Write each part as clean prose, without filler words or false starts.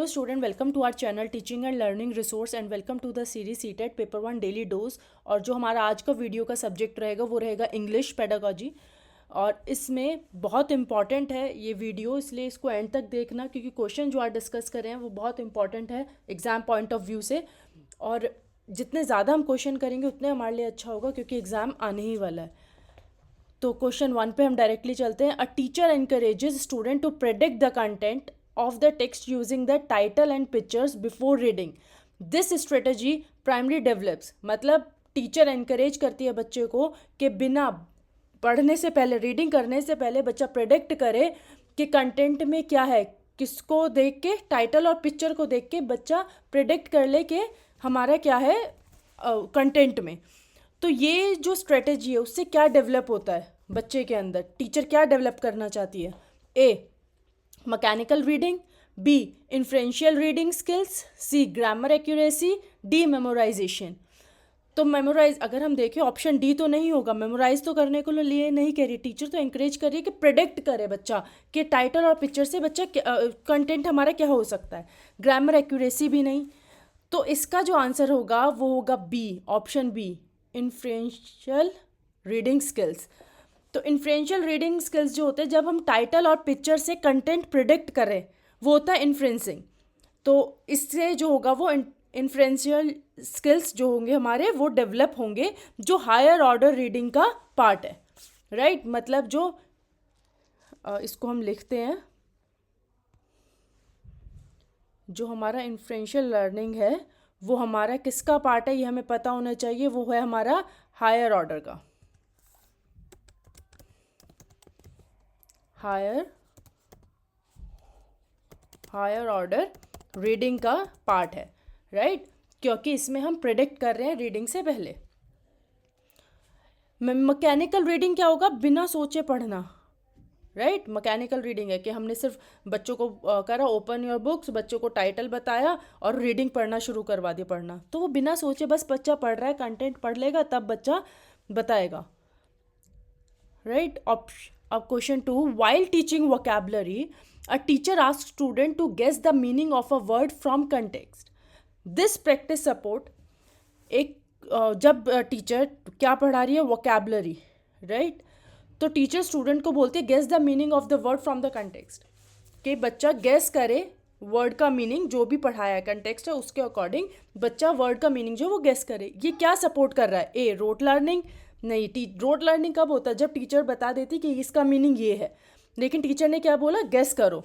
student, welcome to our channel teaching and learning resource and welcome to the series CTET paper 1 daily dose. और जो हमारा आज का video का subject रहेगा वो रहेगा इंग्लिश पेडागॉजी। और इसमें बहुत इंपॉर्टेंट है ये वीडियो, इसलिए इसको एंड तक देखना क्योंकि क्वेश्चन जो आज डिस्कस कर रहे हैं वो बहुत इंपॉर्टेंट है एग्ज़ाम पॉइंट ऑफ व्यू से। और जितने ज़्यादा हम क्वेश्चन करेंगे उतने हमारे लिए अच्छा होगा क्योंकि एग्ज़ाम आने ही वाला है। तो क्वेश्चन 1 पे हम डायरेक्टली चलते हैं। A teacher encourages student to predict the content of the text using the title and pictures before reading. This strategy primarily develops, मतलब टीचर encourage करती है बच्चे को कि बिना पढ़ने से पहले, रीडिंग करने से पहले बच्चा प्रेडिक्ट करे कि कंटेंट में क्या है, किसको देख के, टाइटल और पिक्चर को देख के बच्चा प्रेडिक्ट कर ले कि हमारा क्या है कंटेंट में। तो ये जो स्ट्रेटेजी है उससे क्या डेवलप होता है बच्चे के अंदर, टीचर क्या डेवलप करना चाहती है। A mechanical reading, B inferential reading skills, C grammar accuracy, D memorization. तो मेमोराइज अगर हम देखें ऑप्शन डी तो नहीं होगा, मेमोराइज तो करने को लिए नहीं कह रही टीचर, तो इंकरेज कर रही है कि प्रेडिक्ट करे बच्चा कि टाइटल और पिक्चर से बच्चा कंटेंट हमारा क्या हो सकता है। ग्रामर एक्यूरेसी भी नहीं, तो इसका जो आंसर होगा वो होगा B, option B, inferential reading skills. तो इन्फ्रेंशियल रीडिंग स्किल्स जो होते हैं जब हम टाइटल और पिक्चर से कंटेंट प्रिडिक्ट करें वो होता है इन्फ्रेंसिंग। तो इससे जो होगा वो इन्फ्रेंशियल स्किल्स जो होंगे हमारे वो डेवलप होंगे, जो हायर ऑर्डर रीडिंग का पार्ट है। राइट मतलब जो इसको हम लिखते हैं, जो हमारा इन्फ्रेंशियल लर्निंग है वो हमारा किसका पार्ट है ये हमें पता होना चाहिए, वो है हमारा हायर ऑर्डर का, हायर ऑर्डर रीडिंग का पार्ट है। राइट क्योंकि इसमें हम प्रेडिक्ट कर रहे हैं रीडिंग से पहले। मैकेनिकल रीडिंग क्या होगा, बिना सोचे पढ़ना। राइट मैकेनिकल रीडिंग है कि हमने सिर्फ बच्चों को करा ओपन योर बुक्स, बच्चों को टाइटल बताया और रीडिंग पढ़ना शुरू करवा दिया पढ़ना, तो वो बिना सोचे बस बच्चा पढ़ रहा है, कंटेंट पढ़ लेगा तब बच्चा बताएगा। राइट अब question 2, while teaching vocabulary, a teacher asks student to guess the meaning of a word from context. This practice support एक जब टीचर क्या पढ़ा रही है, vocabulary, राइट तो टीचर स्टूडेंट को बोलती है guess the meaning of the word from the context, कि बच्चा guess करे वर्ड का मीनिंग, जो भी पढ़ाया है कंटेक्स्ट है उसके अकॉर्डिंग बच्चा वर्ड का मीनिंग जो वो गेस करे। ये क्या सपोर्ट कर रहा है, ए रोट लर्निंग नहीं, रोट लर्निंग कब होता है, जब टीचर बता देती कि इसका मीनिंग ये है लेकिन टीचर ने क्या बोला, गेस करो।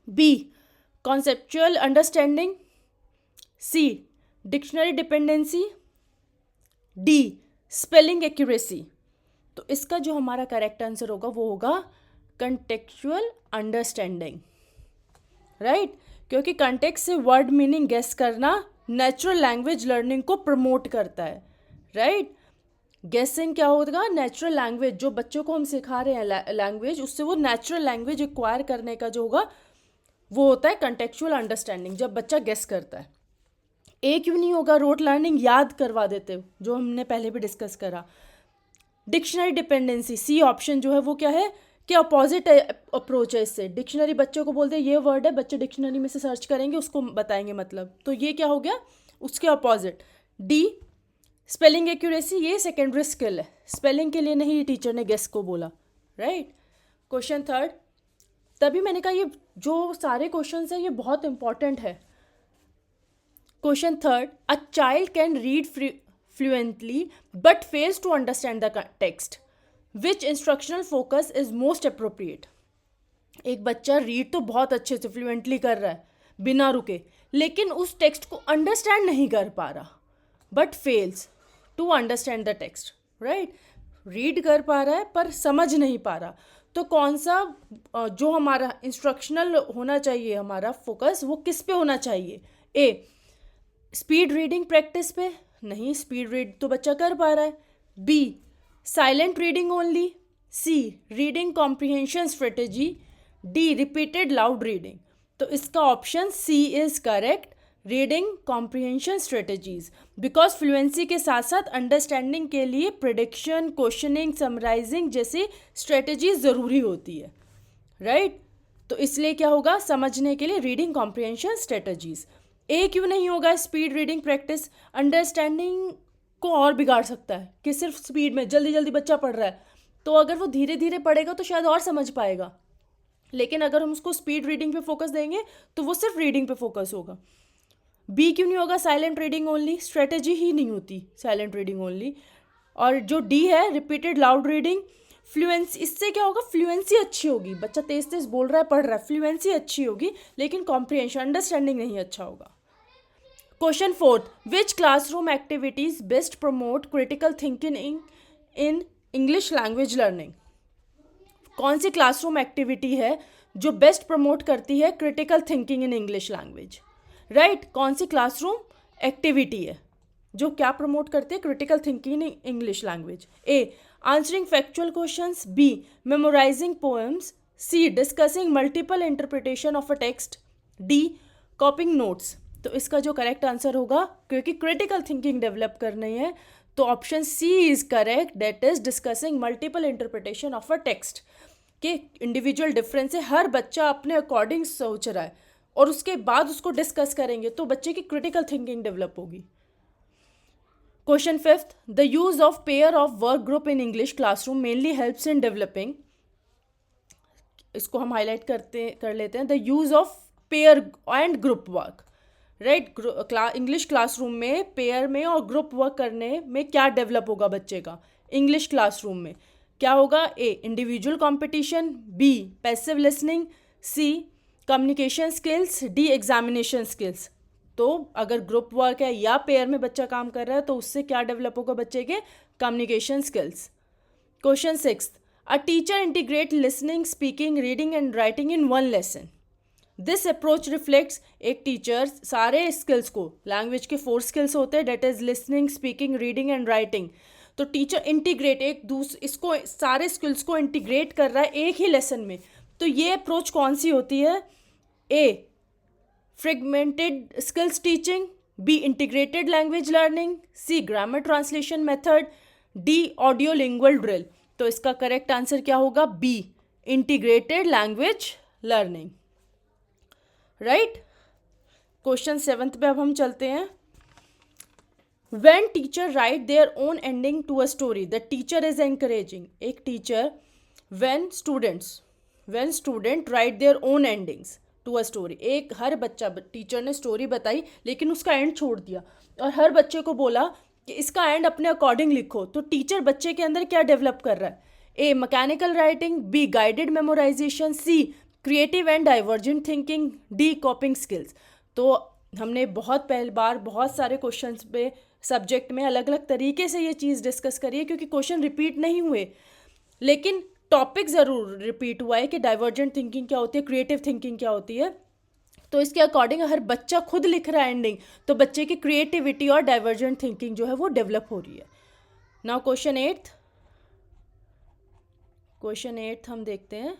B conceptual understanding, C dictionary dependency, D spelling accuracy. तो इसका जो हमारा करेक्ट आंसर होगा वो होगा कंटेक्चुअल अंडरस्टैंडिंग। राइट क्योंकि कंटेक्स्ट से वर्ड मीनिंग गेस करना नेचुरल लैंग्वेज लर्निंग को प्रमोट करता है। राइट गेसिंग क्या होगा, नेचुरल लैंग्वेज जो बच्चों को हम सिखा रहे हैं लैंग्वेज, उससे वो नेचुरल लैंग्वेज एक्वायर करने का जो होगा वो होता है कंटेक्चुअल अंडरस्टैंडिंग, जब बच्चा गेस करता है। ए क्यों नहीं होगा, रोट लर्निंग याद करवा देते जो हमने पहले भी डिस्कस करा। डिक्शनरी डिपेंडेंसी, सी ऑप्शन जो है वो क्या है कि अपोजिट अप्रोच है इससे। डिक्शनरी बच्चों को बोलते हैं ये वर्ड है, बच्चे डिक्शनरी में से सर्च करेंगे उसको बताएंगे मतलब, तो ये क्या हो गया उसके अपोजिट। डी स्पेलिंग एक्यूरेसी, ये सेकेंडरी स्किल है, स्पेलिंग के लिए नहीं टीचर ने गेस को बोला। राइट क्वेश्चन 3, तभी मैंने कहा ये जो सारे क्वेश्चंस हैं ये बहुत इंपॉर्टेंट है। Question 3, a child can read fluently but fails to understand the text, which instructional focus is most appropriate. एक बच्चा रीड तो बहुत अच्छे से फ्लुएंटली कर रहा है बिना रुके, लेकिन उस टेक्स्ट को अंडरस्टैंड नहीं कर पा रहा, but fails to understand the text. Right read कर पा रहा है पर समझ नहीं पा रहा, तो कौन सा जो हमारा इंस्ट्रक्शनल होना चाहिए, हमारा फोकस वो किस पे होना चाहिए। ए स्पीड रीडिंग प्रैक्टिस पे, नहीं स्पीड रीड तो बच्चा कर पा रहा है। B silent reading only, C reading comprehension strategy, D repeated loud reading. तो इसका option C is correct, reading comprehension strategies, because fluency के साथ साथ अंडरस्टैंडिंग के लिए प्रिडिक्शन, क्वेश्चनिंग, समराइजिंग जैसी स्ट्रेटेजीज ज़रूरी होती है। राइट तो इसलिए क्या होगा, समझने के लिए रीडिंग कॉम्प्रिहेंशन स्ट्रेटजीज। ए क्यों नहीं होगा, स्पीड रीडिंग प्रैक्टिस अंडरस्टैंडिंग को और बिगाड़ सकता है कि सिर्फ स्पीड में जल्दी जल्दी बच्चा पढ़ रहा है, तो अगर वो धीरे धीरे पढ़ेगा तो शायद और समझ पाएगा, लेकिन अगर हम उसको स्पीड रीडिंग पे फोकस देंगे तो वो सिर्फ रीडिंग पे फोकस होगा। बी क्यों नहीं होगा, साइलेंट रीडिंग ओनली, स्ट्रेटेजी ही नहीं होती साइलेंट रीडिंग ओनली। और जो डी है, रिपीटेड लाउड रीडिंग, फ्लुएंसी, इससे क्या होगा, फ्लुएंसी अच्छी होगी, बच्चा तेज तेज बोल रहा है, पढ़ रहा है, फ्लुएंसी अच्छी होगी, लेकिन कॉम्प्रिहेंशन अंडरस्टैंडिंग नहीं अच्छा होगा। Question fourth, which classroom activities best promote critical thinking in English language learning. कौन सी क्लासरूम एक्टिविटी है जो बेस्ट प्रमोट करती है critical thinking in English language, right? कौन सी क्लासरूम एक्टिविटी है जो क्या प्रमोट करती है, critical thinking in English language? A, answering factual questions, B, memorising poems, C, discussing multiple interpretation of a text, D, copying notes. तो इसका जो correct answer होगा, क्योंकि क्रिटिकल थिंकिंग डेवलप करनी है, तो option C is correct, that is discussing multiple interpretation of a text. कि individual difference है, हर बच्चा अपने अकॉर्डिंग सोच रहा है और उसके बाद उसको डिस्कस करेंगे तो बच्चे की क्रिटिकल थिंकिंग डेवलप होगी। Question fifth, the use of pair of work group in English classroom mainly helps in developing, इसको हम हाईलाइट कर लेते हैं, the use of pair and group work, right? English classroom में पेयर में और group work करने में क्या डेवलप होगा बच्चे का इंग्लिश क्लासरूम में? क्या होगा? A, individual competition, B, passive listening, C, communication skills, D, examination skills. तो अगर ग्रुप वर्क है या पेयर में बच्चा काम कर रहा है तो उससे क्या डेवलप होगा बच्चे के? Communication skills. Question six, a teacher integrate listening, speaking, reading and writing in one lesson. This approach reflects, एक टीचर सारे स्किल्स को, लैंग्वेज के 4 स्किल्स होते हैं, that is listening, speaking, reading and writing, तो टीचर इंटीग्रेट इसको सारे skills को इंटीग्रेट कर रहा है एक ही लेसन में। तो ये अप्रोच कौन सी होती है? A, fragmented skills teaching, B, integrated language learning, C, grammar translation method, D, audio lingual drill. तो इसका करेक्ट आंसर क्या होगा? B, integrated language learning, right? Question 7 पे अब हम चलते हैं। When teacher write their own ending to a story, the teacher is encouraging. एक teacher when student write their own endings to a story, एक हर बच्चा, टीचर ने स्टोरी बताई लेकिन उसका एंड छोड़ दिया और हर बच्चे को बोला कि इसका एंड अपने अकॉर्डिंग लिखो, तो टीचर बच्चे के अंदर क्या डेवलप कर रहा है? A, mechanical writing, B, guided memorization, C, creative and divergent thinking, D, copying skills. तो हमने पहली बार बहुत सारे क्वेश्चंस पे सब्जेक्ट में अलग अलग तरीके से ये चीज़ डिस्कस करी है, क्योंकि क्वेश्चन रिपीट नहीं हुए लेकिन टॉपिक ज़रूर रिपीट हुआ है कि डाइवर्जेंट थिंकिंग क्या होती है, क्रिएटिव थिंकिंग क्या होती है। तो इसके अकॉर्डिंग हर बच्चा खुद लिख रहा है एंडिंग, तो बच्चे की क्रिएटिविटी और डाइवर्जेंट थिंकिंग जो है वो डेवलप हो रही है। नाउ क्वेश्चन एट्थ हम देखते हैं,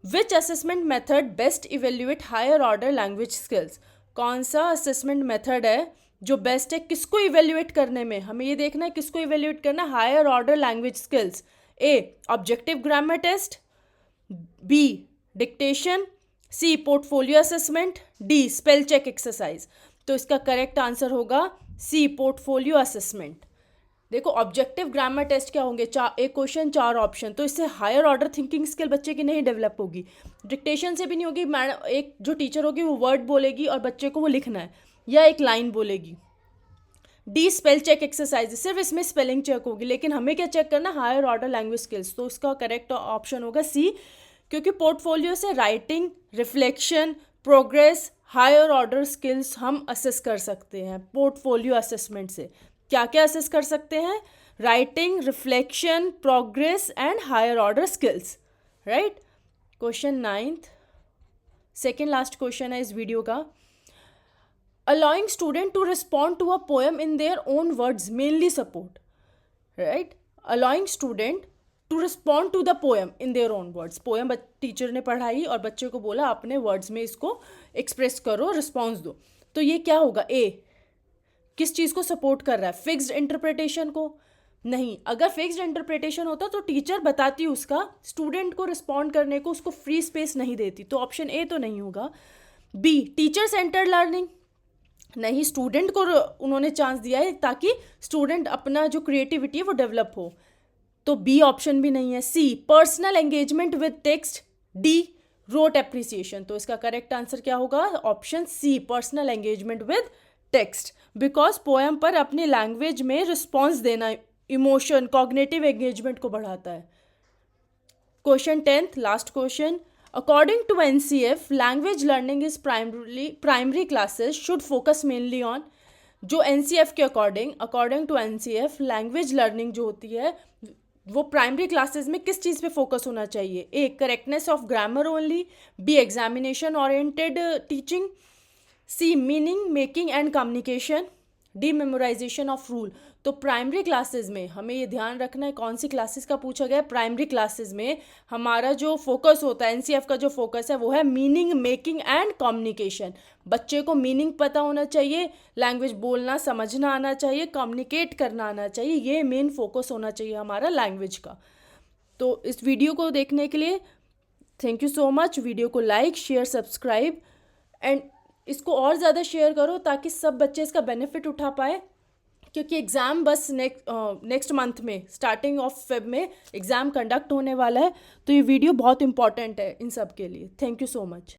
which assessment method best evaluate higher order language skills. कौन सा असेसमेंट मेथड है जो बेस्ट है किसको इवेल्युएट करने में? हमें ये देखना है किसको इवेल्युएट करना है, higher order language skills. A, objective grammar test, B, dictation, C, portfolio assessment, D, spell check exercise. तो इसका करेक्ट आंसर होगा सी, पोर्टफोलियो असेसमेंट। देखो ऑब्जेक्टिव ग्रामर टेस्ट क्या होंगे, एक क्वेश्चन 4 ऑप्शन, तो इससे हायर ऑर्डर थिंकिंग स्किल बच्चे की नहीं डेवलप होगी। डिक्टेशन से भी नहीं होगी, मैडम एक जो टीचर होगी वो वर्ड बोलेगी और बच्चे को वो लिखना है या एक लाइन बोलेगी। डी, स्पेल चेक एक्सरसाइज, सिर्फ इसमें स्पेलिंग चेक होगी, लेकिन हमें क्या चेक करना, हायर ऑर्डर लैंग्वेज स्किल्स। तो इसका करेक्ट ऑप्शन होगा सी, क्योंकि पोर्टफोलियो से writing, reflection, progress, higher order skills हम असेस कर सकते हैं। पोर्टफोलियो असेसमेंट से क्या क्या असेस कर सकते हैं? Writing, reflection, progress and higher order skills, right? Question 9th, second last question है इस वीडियो का। allowing student to respond to a poem in their own words mainly support, right? allowing student to respond to the poem in their own words, poem teacher ने पढ़ाई और बच्चे को बोला अपने वर्ड्स में इसको एक्सप्रेस करो, रिस्पॉन्स दो। तो ये क्या होगा? ए, किस चीज़ को सपोर्ट कर रहा है? फिक्स्ड इंटरप्रिटेशन को, नहीं, अगर फिक्स्ड इंटरप्रिटेशन होता तो टीचर बताती उसका, स्टूडेंट को रिस्पॉन्ड करने को उसको फ्री स्पेस नहीं देती, तो ऑप्शन ए तो नहीं होगा। बी, टीचर सेंटर्ड लर्निंग, नहीं, स्टूडेंट को उन्होंने चांस दिया है ताकि स्टूडेंट अपना जो क्रिएटिविटी है वो डेवलप हो, तो बी ऑप्शन भी नहीं है। C, personal engagement with text. D, rote appreciation. तो इसका करेक्ट आंसर क्या होगा? Option C, personal engagement with text, because poem पर अपनी लैंग्वेज में रिस्पॉन्स देना इमोशन, कॉग्निटिव एंगेजमेंट को बढ़ाता है। Question 10th, last question. According to NCF, language learning is primary classes should focus mainly on. जो एनसीएफ के according to NCF, language learning जो होती है वो प्राइमरी क्लासेस में किस चीज़ पे फोकस होना चाहिए? A, correctness of grammar only. B, examination oriented teaching. C, meaning making and communication. D, memorization of rule. तो प्राइमरी क्लासेस में हमें ये ध्यान रखना है, कौन सी क्लासेस का पूछा गया है? प्राइमरी क्लासेस में हमारा जो फोकस होता है, एनसीएफ का जो फोकस है वो है मीनिंग मेकिंग एंड कम्युनिकेशन। बच्चे को मीनिंग पता होना चाहिए, लैंग्वेज बोलना समझना आना चाहिए, कम्युनिकेट करना आना चाहिए, ये मेन फोकस होना चाहिए हमारा लैंग्वेज का। तो इस वीडियो को देखने के लिए thank you so much. Video को लाइक, शेयर, सब्सक्राइब एंड इसको और ज़्यादा शेयर करो ताकि सब बच्चे इसका बेनिफिट उठा पाए, क्योंकि एग्ज़ाम बस नेक्स्ट मंथ में, स्टार्टिंग ऑफ फेब में एग्ज़ाम कंडक्ट होने वाला है, तो ये वीडियो बहुत इंपॉर्टेंट है इन सब के लिए। Thank you so much.